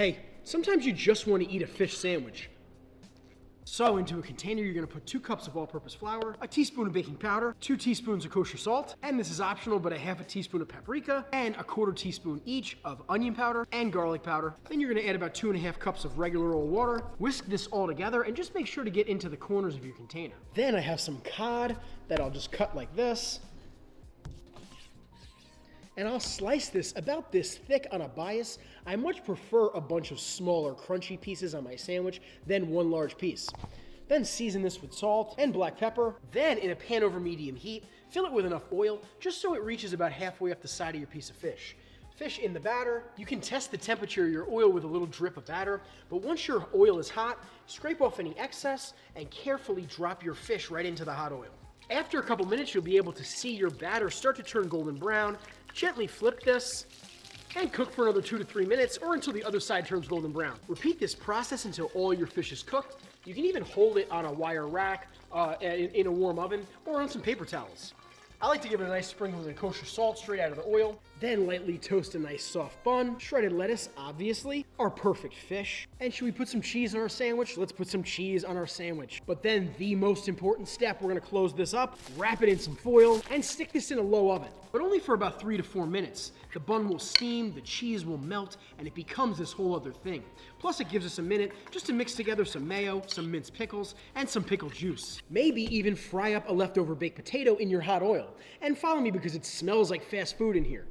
Hey, sometimes you just want to eat a fish sandwich. So into a container, you're gonna put 2 cups of all-purpose flour, a teaspoon of baking powder, 2 teaspoons of kosher salt, and this is optional, but a half a teaspoon of paprika, and a 1/4 teaspoon each of onion powder and garlic powder. Then you're gonna add about 2.5 cups of regular old water. Whisk this all together and just make sure to get into the corners of your container. Then I have some cod that I'll just cut like this. And I'll slice this about this thick on a bias. I much prefer a bunch of smaller crunchy pieces on my sandwich than one large piece. Then season this with salt and black pepper. Then in a pan over medium heat, fill it with enough oil just so it reaches about halfway up the side of your piece of fish. Fish in the batter. You can test the temperature of your oil with a little drip of batter, but once your oil is hot, scrape off any excess and carefully drop your fish right into the hot oil. After a couple minutes, you'll be able to see your batter start to turn golden brown. Gently flip this and cook for another 2 to 3 minutes or until the other side turns golden brown. Repeat this process until all your fish is cooked. You can even hold it on a wire rack in a warm oven or on some paper towels. I like to give it a nice sprinkle of kosher salt straight out of the oil. Then lightly toast a nice soft bun, shredded lettuce, obviously, our perfect fish. And should we put some cheese on our sandwich? Let's put some cheese on our sandwich. But then the most important step, we're gonna close this up, wrap it in some foil, and stick this in a low oven. But only for about 3 to 4 minutes. The bun will steam, the cheese will melt, and it becomes this whole other thing. Plus it gives us a minute just to mix together some mayo, some minced pickles, and some pickle juice. Maybe even fry up a leftover baked potato in your hot oil. And follow me because it smells like fast food in here.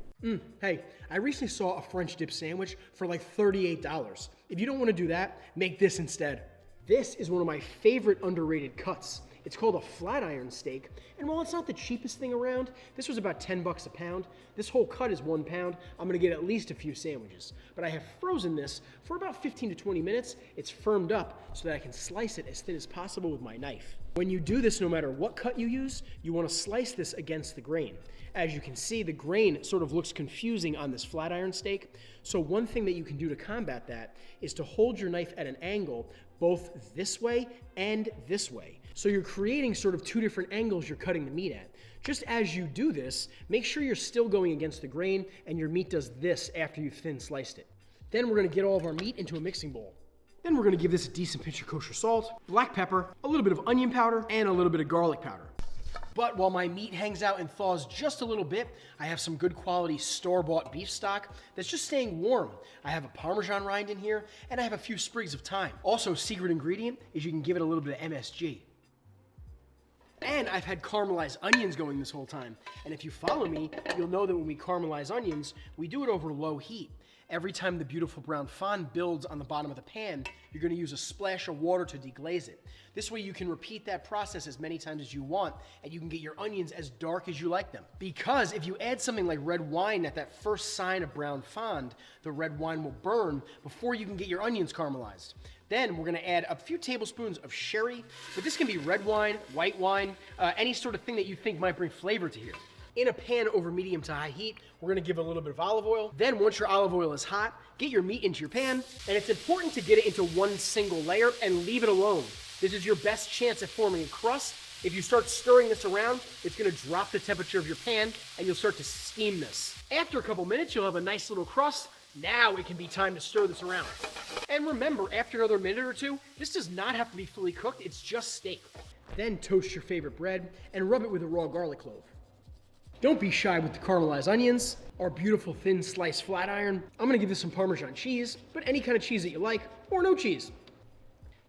Hey, I recently saw a French dip sandwich for like $38. If you don't want to do that, make this instead. This is one of my favorite underrated cuts. It's called a flat iron steak, and while it's not the cheapest thing around, this was about $10 a pound. This whole cut is 1 pound. I'm gonna get at least a few sandwiches, but I have frozen this for about 15 to 20 minutes. It's firmed up so that I can slice it as thin as possible with my knife. When you do this, no matter what cut you use, you wanna slice this against the grain. As you can see, the grain sort of looks confusing on this flat iron steak. So one thing that you can do to combat that is to hold your knife at an angle, both this way and this way. So you're creating sort of 2 different angles you're cutting the meat at. Just as you do this, make sure you're still going against the grain and your meat does this after you've thin sliced it. Then we're gonna get all of our meat into a mixing bowl. Then we're gonna give this a decent pinch of kosher salt, black pepper, a little bit of onion powder, and a little bit of garlic powder. But while my meat hangs out and thaws just a little bit, I have some good quality store-bought beef stock that's just staying warm. I have a Parmesan rind in here, and I have a few sprigs of thyme. Also, secret ingredient is you can give it a little bit of MSG. And I've had caramelized onions going this whole time. And if you follow me, you'll know that when we caramelize onions, we do it over low heat. Every time the beautiful brown fond builds on the bottom of the pan, you're gonna use a splash of water to deglaze it. This way you can repeat that process as many times as you want, and you can get your onions as dark as you like them. Because if you add something like red wine at that first sign of brown fond, the red wine will burn before you can get your onions caramelized. Then we're gonna add a few tablespoons of sherry, but this can be red wine, white wine, any sort of thing that you think might bring flavor to here. In a pan over medium to high heat, we're gonna give a little bit of olive oil. Then once your olive oil is hot, get your meat into your pan, and it's important to get it into one single layer and leave it alone. This is your best chance at forming a crust. If you start stirring this around, it's gonna drop the temperature of your pan, and you'll start to steam this. After a couple minutes, you'll have a nice little crust. Now it can be time to stir this around. And remember, after another minute or 2, this does not have to be fully cooked, it's just steak. Then toast your favorite bread and rub it with a raw garlic clove. Don't be shy with the caramelized onions, our beautiful thin sliced flat iron. I'm gonna give this some Parmesan cheese, but any kind of cheese that you like, or no cheese.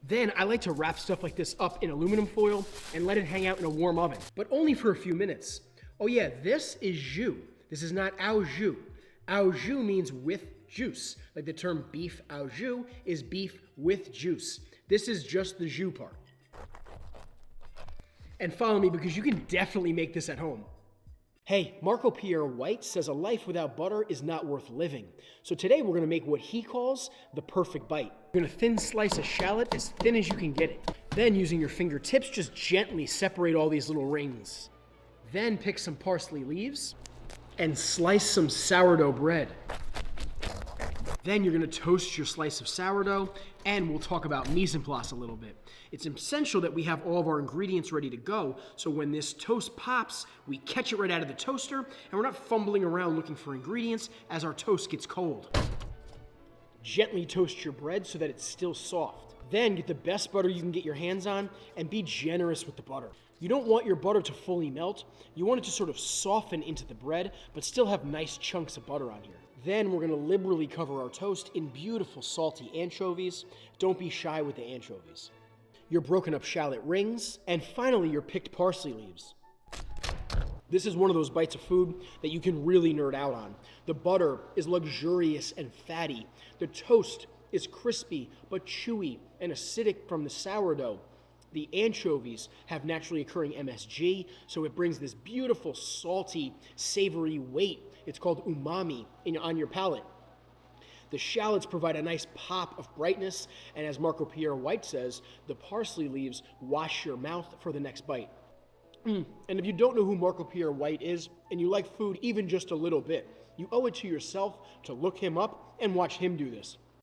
Then I like to wrap stuff like this up in aluminum foil and let it hang out in a warm oven, but only for a few minutes. Oh yeah, this is jus. This is not au jus. Au jus means with juice. Like the term beef au jus is beef with juice. This is just the jus part. And follow me because you can definitely make this at home. Hey, Marco Pierre White says a life without butter is not worth living. So today we're gonna make what he calls the perfect bite. You're gonna thin slice a shallot as thin as you can get it. Then using your fingertips, just gently separate all these little rings. Then pick some parsley leaves and slice some sourdough bread. Then you're gonna toast your slice of sourdough, and we'll talk about mise en place a little bit. It's essential that we have all of our ingredients ready to go, so when this toast pops, we catch it right out of the toaster, and we're not fumbling around looking for ingredients as our toast gets cold. Gently toast your bread so that it's still soft. Then get the best butter you can get your hands on and be generous with the butter. You don't want your butter to fully melt. You want it to sort of soften into the bread, but still have nice chunks of butter on here. Then we're gonna liberally cover our toast in beautiful salty anchovies. Don't be shy with the anchovies. Your broken up shallot rings, and finally your picked parsley leaves. This is one of those bites of food that you can really nerd out on. The butter is luxurious and fatty. The toast is crispy but chewy and acidic from the sourdough. The anchovies have naturally occurring MSG, so it brings this beautiful, salty, savory weight. It's called umami on your palate. The shallots provide a nice pop of brightness, and as Marco Pierre White says, the parsley leaves wash your mouth for the next bite. And if you don't know who Marco Pierre White is, and you like food even just a little bit, you owe it to yourself to look him up and watch him do this.